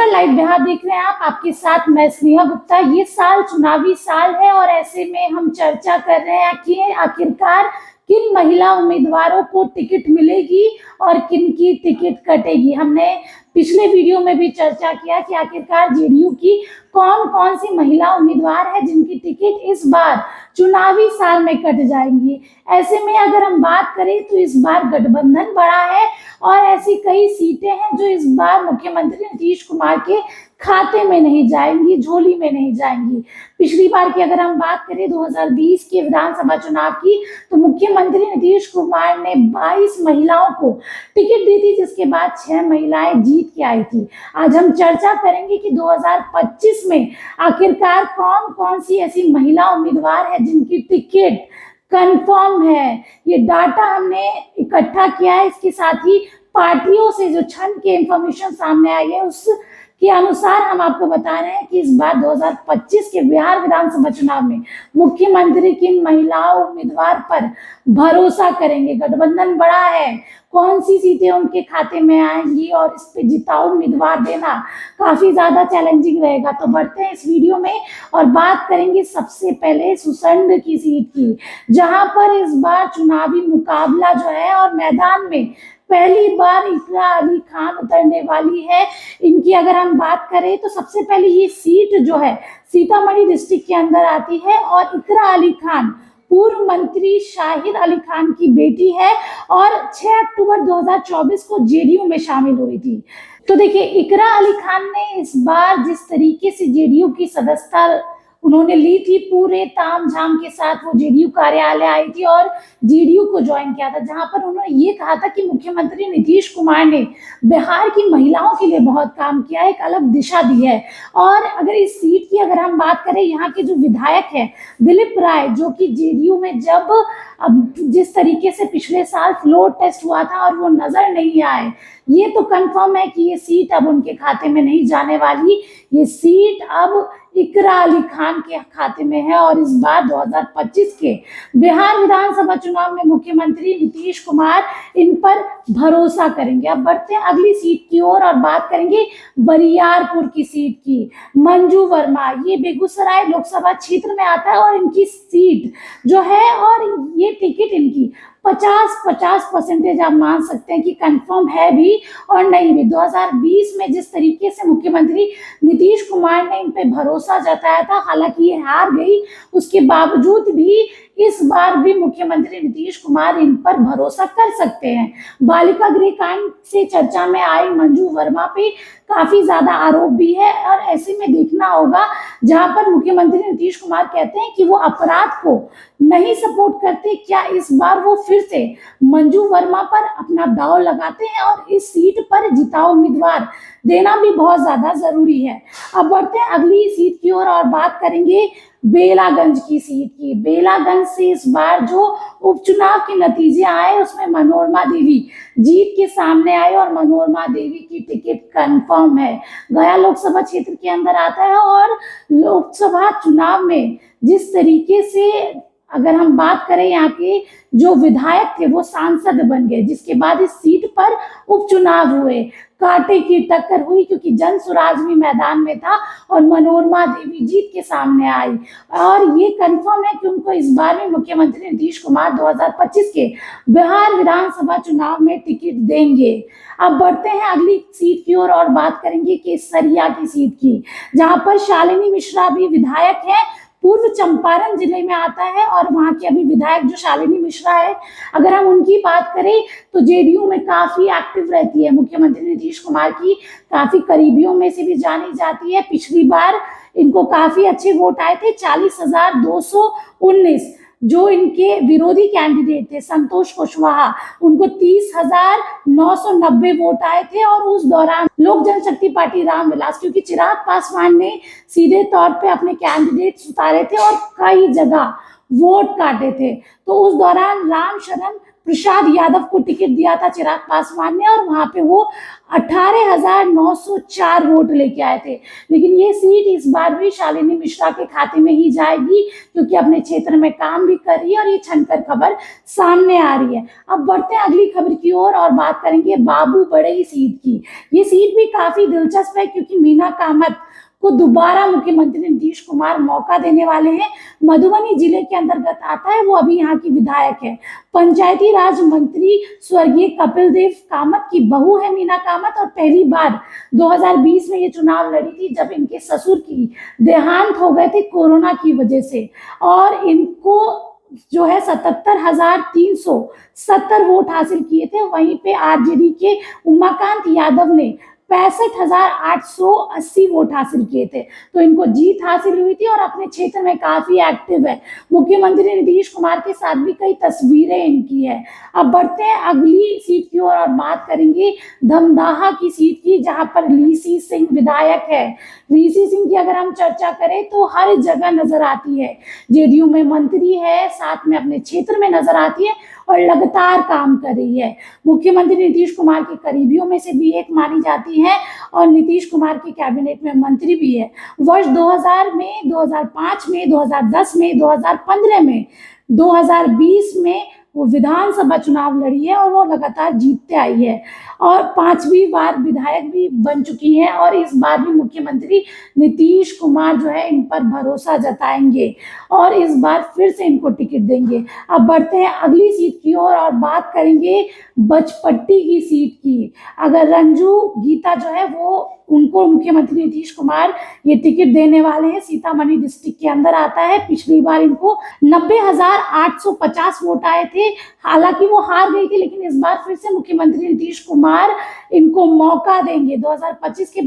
नमस्कार, लाइव बिहार देख रहे हैं आप। आपके साथ मैं स्नेहा गुप्ता। ये साल चुनावी साल है और ऐसे में हम चर्चा कर रहे हैं कि आखिरकार किन महिला उम्मीदवारों को टिकट मिलेगी और किन की टिकट कटेगी। हमने पिछले वीडियो में भी चर्चा किया कि आखिरकार जेडीयू की कौन कौन सी महिला उम्मीदवार है जिनकी टिकट इस बार चुनावी साल में कट जाएंगी। ऐसे में अगर हम बात करें तो इस बार गठबंधन बड़ा है और ऐसी कई सीटें हैं जो इस बार मुख्यमंत्री नीतीश कुमार के खाते में नहीं जाएंगी, झोली में नहीं जाएंगी। पिछली बार की अगर हम बात करें 2020 के विधानसभा चुनाव की, तो मुख्यमंत्री नीतीश कुमार ने 22 महिलाओं को टिकट दी थी, जिसके बाद 6 महिलाएं जीत के आई थी। आज हम चर्चा करेंगे कि 2025 में आखिरकार कौन कौन सी ऐसी महिला उम्मीदवार है जिनकी टिकट कंफर्म है। ये डाटा हमने इकट्ठा किया है। इसके साथ ही पार्टियों से जो क्षण के इंफॉर्मेशन सामने आई है उसके अनुसार हम आपको बता रहे हैं कि इस बार 2025 के बिहार विधानसभा चुनाव में मुख्यमंत्री किन महिलाओं उम्मीदवार पर भरोसा करेंगे। गठबंधन बड़ा है, कौन सी सीटें उनके खाते में आएंगी और इस पे जिताऊ उम्मीदवार देना काफी ज्यादा चैलेंजिंग रहेगा। तो बढ़ते हैं इस वीडियो में और बात करेंगे सबसे पहले सुसंड की सीट की, जहां पर इस बार चुनावी मुकाबला जो है और मैदान में पहली बार इकरा अली खान उतरने वाली है। इनकी अगर हम बात करें तो सबसे पहले ये सीट जो है सीतामढ़ी डिस्ट्रिक्ट के अंदर आती है और इकरा अली खान पूर्व मंत्री शाहिद अली खान की बेटी है और 6 अक्टूबर 2024 को जेडीयू में शामिल हुई थी। तो देखिए, इकरा अली खान ने इस बार जिस तरीके से जेडीयू की सदस्यता उन्होंने ली थी, पूरे ताम झाम के साथ वो जेडीयू कार्यालय आई थी और जेडीयू को ज्वाइन किया था, जहां पर उन्होंने ये कहा था कि मुख्यमंत्री नीतीश कुमार ने बिहार की महिलाओं के लिए बहुत काम किया, एक अलग दिशा दी है। और अगर इस सीट की अगर हम बात करें, यहाँ के जो विधायक है दिलीप राय, जो कि जेडीयू में जब अब जिस तरीके से पिछले साल फ्लोर टेस्ट हुआ था और वो नजर नहीं आए, ये तो कंफर्म है कि ये सीट अब उनके खाते में नहीं जाने वाली। ये सीट अब इकरा अली खान के खाते में है और इस बार 2025 के बिहार विधानसभा चुनाव में मुख्यमंत्री नीतीश कुमार इन पर भरोसा करेंगे। अब बढ़ते हैं अगली सीट की ओर और बात करेंगे बरियारपुर की सीट की। मंजू वर्मा, ये बेगूसराय लोकसभा क्षेत्र में आता है और इनकी सीट जो है और ये टिकट इनकी 50-50% आप मान सकते हैं कि कंफर्म है भी और नहीं भी। 2020 में जिस तरीके से मुख्यमंत्री नीतीश कुमार ने इन पे भरोसा जताया था, हालांकि ये हार गई, उसके बावजूद भी इस बार भी मुख्यमंत्री नीतीश कुमार इन पर भरोसा कर सकते हैं। बालिका गृह कांड से चर्चा में आई मंजू वर्मा पे काफी ज्यादा आरोप भी है और ऐसे में देखना होगा, जहां पर मुख्यमंत्री नीतीश कुमार कहते हैं कि वो अपराध को नहीं सपोर्ट करते, क्या इस बार वो फिर से मंजू वर्मा पर अपना दांव लगाते हैं और इस सीट पर जिताऊ उम्मीदवार देना भी बहुत ज्यादा जरूरी है। अब बढ़ते हैं अगली सीट की ओर और बात करेंगे बेलागंज की सीट की। बेलागंज से इस बार जो उपचुनाव के नतीजे आए उसमें मनोरमा देवी जीत के सामने आए और मनोरमा देवी की टिकट कंफर्म है। गया लोकसभा क्षेत्र के अंदर आता है और लोकसभा चुनाव में जिस तरीके से अगर हम बात करें, यहाँ के जो विधायक थे वो सांसद बन गए, जिसके बाद इस सीट पर उपचुनाव हुए, कांटे की टक्कर हुई क्योंकि जन स्वराज भी मैदान में था और मनोरमा देवी जीत के सामने आई और ये कंफर्म है कि उनको इस बार भी मुख्यमंत्री नीतीश कुमार 2025 के बिहार विधानसभा चुनाव में टिकट देंगे। अब बढ़ते हैं अगली सीट की ओर और बात करेंगे केसरिया की सीट की, जहां पर शालिनी मिश्रा भी विधायक है, पूर्व चंपारण जिले में आता है और वहां की अभी विधायक जो शालिनी मिश्रा है, अगर हम उनकी बात करें तो जेडीयू में काफी एक्टिव रहती है, मुख्यमंत्री नीतीश कुमार की काफी करीबियों में से भी जानी जाती है। पिछली बार इनको काफी अच्छे वोट आए थे, 40,219। जो इनके विरोधी कैंडिडेट थे संतोष कुशवाहा, उनको 30,990 वोट आए थे और उस दौरान लोक जनशक्ति पार्टी रामविलास, क्योंकि चिराग पासवान ने सीधे तौर पे अपने कैंडिडेट उतारे थे और कई जगह वोट काटे थे, तो उस दौरान राम शरण प्रसाद यादव को टिकट दिया था चिराग पासवान ने, और वहां पे वो 18,904 वोट लेके आए थे। लेकिन ये सीट इस बार भी शालिनी मिश्रा के खाते में ही जाएगी, क्योंकि अपने क्षेत्र में काम भी कर रही है और ये छनकर खबर सामने आ रही है। अब बढ़ते हैं अगली खबर की ओर और बात करेंगे बाबू बड़ई सीट की। ये सीट भी काफी दिलचस्प है, क्योंकि मीना कामत को दोबारा मुख्यमंत्री नीतीश कुमार मौका देने वाले हैं। मधुबनी जिले के अंतर्गत आता है, वो अभी यहाँ की विधायक है। पंचायती राज मंत्री स्वर्गीय कपिल देव कामत की बहू है मीना कामत, और पहली बार 2020 में ये चुनाव लड़ी थी, जब इनके ससुर की देहांत हो गए थे कोरोना की वजह से, और इनको जो है 77,370 वोट हासिल किए थे। वहीं पे आरजेडी के उमाकांत यादव ने 65,880 वोट हासिल किए थे। तो इनको जीत हासिल हुई थी और अपने क्षेत्र में काफी एक्टिव है। मुख्यमंत्री नीतीश कुमार के साथ भी कई तस्वीरें इनकी है। अब बढ़ते हैं अगली सीट की ओर और बात करेंगे धमदाहा की सीट की, जहां पर लीसी सिंह विधायक है। लीसी सिंह की अगर हम चर्चा करें तो हर जगह नजर आती है। जेडीयू में मंत्री है, साथ में अपने क्षेत्र में नजर आती है और लगातार काम कर रही है। मुख्यमंत्री नीतीश कुमार के करीबियों में से भी एक मानी जाती है और नीतीश कुमार के कैबिनेट में मंत्री भी है। वर्ष 2000 में, 2005 में, 2010 में, 2015 में, 2020 में वो विधानसभा चुनाव लड़ी है और वो लगातार जीतते आई है, और 5वीं बार विधायक भी बन चुकी हैं। और इस बार भी मुख्यमंत्री नीतीश कुमार जो है इन पर भरोसा जताएंगे और इस बार फिर से इनको टिकट देंगे। अब बढ़ते हैं अगली सीट की ओर और बात करेंगे बचपट्टी की सीट की। अगर रंजू गीता जो है वो, उनको मुख्यमंत्री नीतीश कुमार ये टिकट देने वाले हैं। सीतामढ़ी डिस्ट्रिक्ट के अंदर आता है। पिछली बार इनको 90,850 वोट आए थे, हालांकि वो हार गई थी, लेकिन इस बार फिर से मुख्यमंत्री नीतीश कुमार इनको मौका देंगे। 2025 के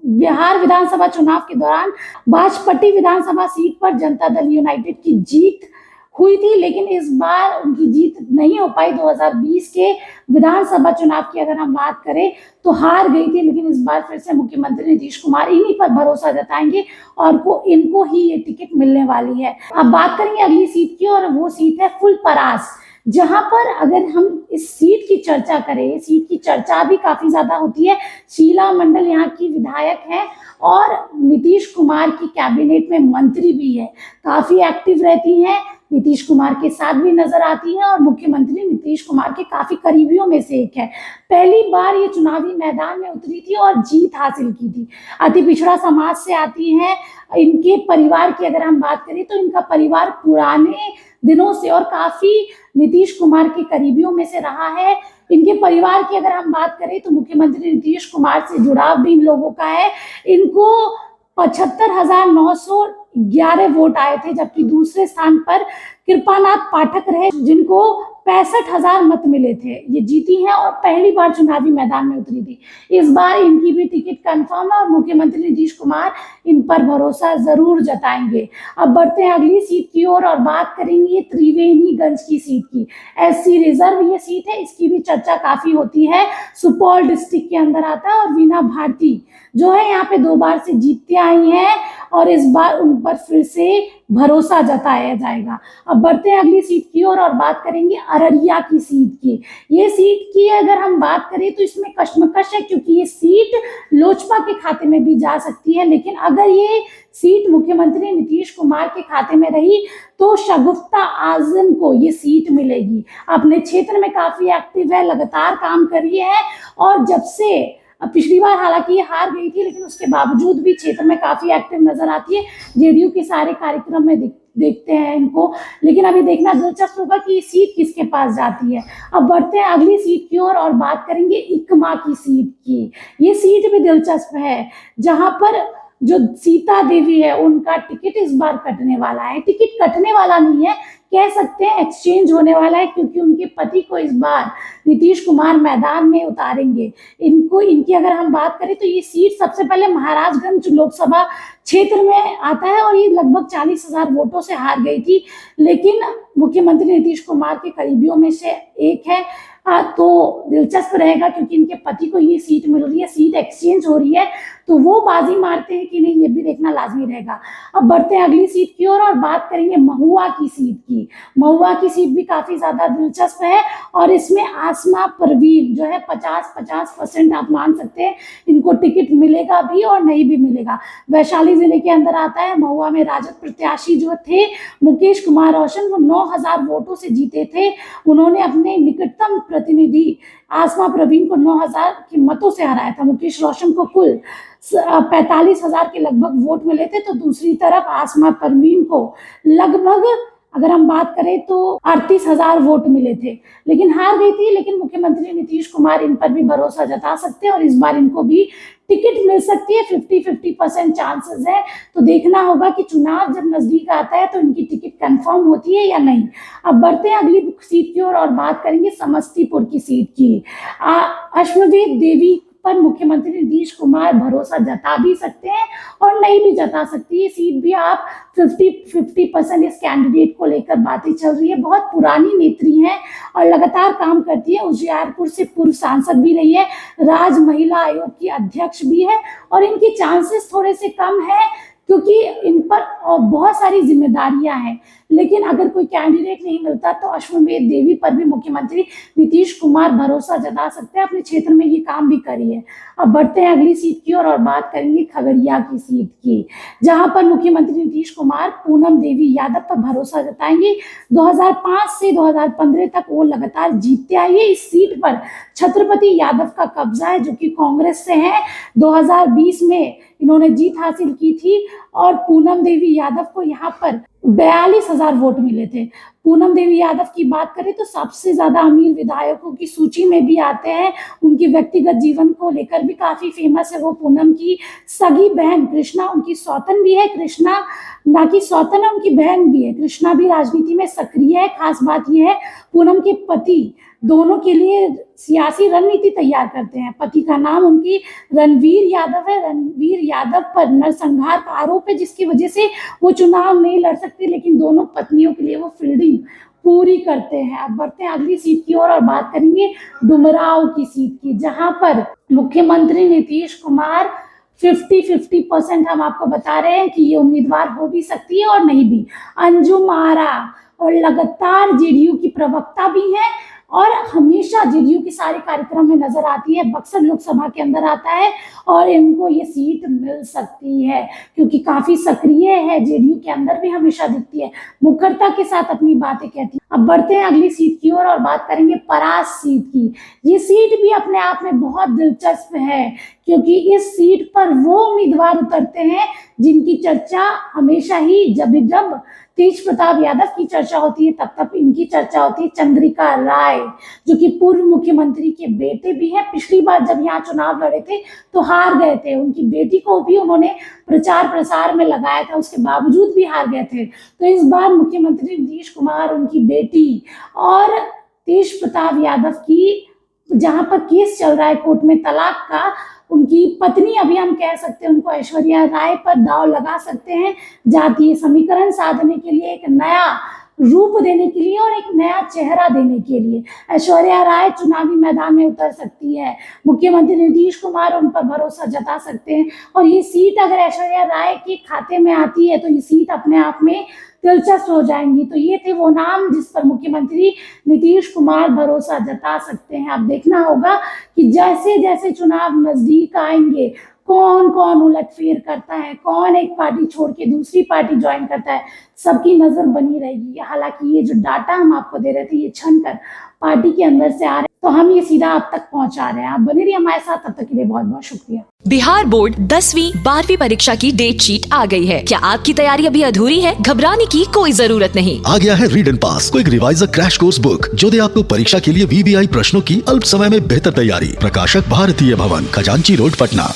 बिहार विधानसभा चुनाव के दौरान बाजपट्टी विधानसभा सीट पर जनता दल यूनाइटेड की जीत हुई थी, लेकिन इस बार उनकी जीत नहीं हो पाई। 2020 के विधानसभा चुनाव की अगर हम बात करें तो हार गई थी, लेकिन इस बार फिर से मुख्यमंत्री नीतीश कुमार इन्हीं पर भरोसा जताएंगे और इनको ही ये टिकट मिलने वाली है। अब बात करेंगे अगली सीट की, और वो सीट है फुलपरास, जहां पर अगर हम इस सीट की चर्चा करें, सीट की चर्चा भी काफी ज्यादा होती है। शीला मंडल यहाँ की विधायक है और नीतीश कुमार की कैबिनेट में मंत्री भी है, काफी एक्टिव रहती हैं, नीतीश कुमार के साथ भी नजर आती है और मुख्यमंत्री नीतीश कुमार के काफी करीबियों में से एक है। पहली बार ये चुनावी मैदान में उतरी थी और जीत हासिल की थी। अति पिछड़ा समाज से आती हैं। इनके परिवार की अगर हम बात करें तो इनका परिवार पुराने दिनों से और काफी नीतीश कुमार के करीबियों में से रहा है। इनके परिवार की अगर हम बात करें तो मुख्यमंत्री नीतीश कुमार से जुड़ाव भी इन लोगों का है। इनको 75,911 वोट आए थे, जबकि दूसरे स्थान पर कृपानाथ पाठक रहे, जिनको 65,000 मत मिले थे। ये जीती हैं और पहली बार चुनावी मैदान में उतरी थी। इस बार इनकी भी टिकट कंफर्म है और मुख्यमंत्री नीतीश कुमार इन पर भरोसा जरूर जताएंगे। अब बढ़ते हैं अगली सीट की ओर और बात करेंगे त्रिवेणीगंज की सीट की। एससी रिजर्व ये सीट है, इसकी भी चर्चा काफी होती है। सुपौल डिस्ट्रिक्ट के अंदर आता है और वीना भारती जो है यहाँ पे 2 बार से जीतते आई हैं और इस बार उन पर फिर से भरोसा जताया जाएगा। अब बढ़ते हैं अगली सीट की ओर और बात करेंगे अररिया की सीट की। ये सीट की अगर हम बात करें तो इसमें कश्मकश है, क्योंकि ये सीट लोजपा के खाते में भी जा सकती है, लेकिन अगर ये सीट मुख्यमंत्री नीतीश कुमार के खाते में रही तो शगुफ्ता आजम को ये सीट मिलेगी। अपने क्षेत्र में काफी एक्टिव है, लगातार काम कर रही है और जब से पिछली बार हालांकि ये हार गई थी, लेकिन उसके बावजूद भी क्षेत्र में काफी एक्टिव नजर आती है। जेडीयू के सारे कार्यक्रम में देखते हैं इनको, लेकिन अभी देखना दिलचस्प होगा कि ये सीट किसके पास जाती है। अब बढ़ते हैं अगली सीट की ओर और बात करेंगे इकमा की सीट की। ये सीट भी दिलचस्प है, जहां पर जो सीता देवी है उनका टिकट इस बार कटने वाला है। टिकट कटने वाला नहीं है, कह सकते हैं एक्सचेंज होने वाला है, क्योंकि उनके पति को इस बार नीतीश कुमार मैदान में उतारेंगे। इनकी अगर हम बात करें तो ये सीट सबसे पहले महाराजगंज लोकसभा क्षेत्र में आता है और ये लगभग 40,000 वोटों से हार गई थी, लेकिन मुख्यमंत्री नीतीश कुमार के करीबियों में से एक है। तो दिलचस्प रहेगा, क्योंकि इनके पति को ये सीट मिल रही है, सीट एक्सचेंज हो रही है, तो वो बाजी मारते हैं कि नहीं, ये भी देखना लाजमी रहेगा। अब बढ़ते हैं अगली सीट की ओर और बात करेंगे महुआ की सीट की। महुआ की सीट भी काफी ज्यादा दिलचस्प है और इसमें आसमा परवीन जो है 50-50% आप मान सकते हैं इनको टिकट मिलेगा भी और नहीं भी मिलेगा। वैशाली जिले के अंदर आता है। महुआ में राजद प्रत्याशी जो थे मुकेश कुमार रोशन, वो 9000 वोटों से जीते थे। उन्होंने अपने निकटतम प्रतिनिधि आसमा परवीन को 9000 के मतों से हराया था। मुकेश रोशन को कुल 45,000 के लगभग वोट मिले थे, तो दूसरी तरफ आसमा परवीन को लगभग, अगर हम बात करें तो 38,000 वोट मिले थे, लेकिन हार गई थी। लेकिन मुख्यमंत्री नीतीश कुमार इन पर भी भरोसा जता सकते हैं और इस बार इनको भी टिकट मिल सकती है। 50-50% चांसेस है। तो देखना होगा कि चुनाव जब नजदीक आता है तो इनकी टिकट कंफर्म होती है या नहीं। अब बढ़ते हैं अगली सीट की ओर और बात करेंगे समस्तीपुर की सीट की। अश्वमेध देवी पर मुख्यमंत्री नीतीश कुमार भरोसा जता भी सकते हैं और नहीं भी जता सकती। ये सीट भी आप 50-50% इस कैंडिडेट को लेकर बातें चल रही है। बहुत पुरानी नेत्री हैं और लगातार काम करती है। उजियारपुर से पूर्व सांसद भी रही है, राज्य महिला आयोग की अध्यक्ष भी है और इनकी चांसेस थोड़े से कम है क्योंकि इन पर बहुत सारी जिम्मेदारियां हैं। लेकिन अगर कोई कैंडिडेट नहीं मिलता तो अश्वमेध देवी पर भी मुख्यमंत्री नीतीश कुमार भरोसा जता सकते हैं। अपने क्षेत्र में ये काम भी करी है। अब बढ़ते हैं अगली सीट की ओर और बात करेंगे खगड़िया की सीट की, जहां पर मुख्यमंत्री नीतीश कुमार पूनम देवी यादव पर भरोसा जताएंगे। 2005 से 2015 तक वो लगातार जीतते आई है। इस सीट पर छत्रपति यादव का कब्जा है जो कि कांग्रेस से है। 2020 में इन्होंने जीत हासिल की थी और पूनम देवी यादव को यहाँ पर 42,000 वोट मिले थे। पूनम देवी यादव की बात करें तो सबसे ज्यादा अमीर विधायकों की सूची में भी आते हैं। उनके व्यक्तिगत जीवन को लेकर भी काफी फेमस है। वो पूनम की सगी बहन कृष्णा, उनकी सौतन भी है। कृष्णा ना कि सौतन है, उनकी बहन भी है। कृष्णा भी राजनीति में सक्रिय है। खास बात यह है पूनम के पति दोनों के लिए सियासी रणनीति तैयार करते हैं। पति का नाम उनकी रणवीर यादव है। रणवीर यादव पर नरसंहार का आरोप है जिसकी वजह से वो चुनाव नहीं लड़ सकते, लेकिन दोनों पत्नियों के लिए वो फील्डिंग पूरी करते हैं। अब बढ़ते हैं अगली सीट की ओर और बात करेंगे डुमरांव की सीट की, जहां पर मुख्यमंत्री नीतीश कुमार 50-50% हम आपको बता रहे हैं कि ये उम्मीदवार हो भी सकती है और नहीं भी। अंजुम आरा और लगातार जेडीयू की प्रवक्ता भी है और हमेशा जेडीयू के सारे कार्यक्रम में नजर आती है। बक्सर लोकसभा के अंदर आता है और इनको ये सीट मिल सकती है क्योंकि काफी सक्रिय है। जेडीयू के अंदर भी हमेशा दिखती है, मुखरता के साथ अपनी बातें कहती है। अब बढ़ते हैं अगली सीट की ओर और बात करेंगे परास सीट की। ये सीट भी अपने आप में बहुत दिलचस्प है क्योंकि इस सीट पर वो उम्मीदवार उतरते हैं जिनकी चर्चा हमेशा ही, जब तेज प्रताप यादव की चर्चा होती है तब इनकी चर्चा होती है। चंद्रिका राय जो कि पूर्व मुख्यमंत्री के बेटे भी हैं। पिछली बार जब यहाँ चुनाव लड़े थे तो हार गए थे। उनकी बेटी को भी उन्होंने प्रचार प्रसार में लगाया था, उसके बावजूद भी हार गए थे। तो इस बार मुख्यमंत्री नीतीश कुमार, उनकी बेटी और तेज प्रताप यादव की, जहां पर केस चल रहा है कोर्ट में तलाक का, उनकी पत्नी, अभी हम कह सकते हैं उनको, ऐश्वर्या राय पर दांव लगा सकते हैं। जातीय समीकरण साधने के लिए, एक नया रूप देने के लिए और एक नया चेहरा देने के लिए ऐश्वर्या राय चुनावी मैदान में उतर सकती है। मुख्यमंत्री नीतीश कुमार उन पर भरोसा जता सकते हैं और ये सीट अगर ऐश्वर्या राय के खाते में आती है तो ये सीट अपने आप में दिलचस्प हो जाएंगी। तो ये थे वो नाम जिस पर मुख्यमंत्री नीतीश कुमार भरोसा जता सकते हैं। अब देखना होगा कि जैसे जैसे चुनाव नजदीक आएंगे कौन कौन उलटफेर करता है, कौन एक पार्टी छोड़ के दूसरी पार्टी ज्वाइन करता है, सबकी नजर बनी रहेगी। हालांकि ये जो डाटा हम आपको दे रहे थे ये छनकर पार्टी के अंदर से आ रहे हैं, तो हम ये सीधा आप तक पहुंचा रहे हैं। आप बने रहिए हमारे साथ, तब तक के लिए बहुत बहुत शुक्रिया। बिहार बोर्ड 10वीं 12वीं परीक्षा की डेट शीट आ गई है। क्या आपकी तैयारी अभी अधूरी है? घबराने की कोई जरूरत नहीं। आ गया है read and pass quick reviser crash course book जो दे आपको परीक्षा के लिए VVI प्रश्नों की अल्प समय में बेहतर तैयारी। प्रकाशक भारतीय भवन, खजांची रोड, पटना।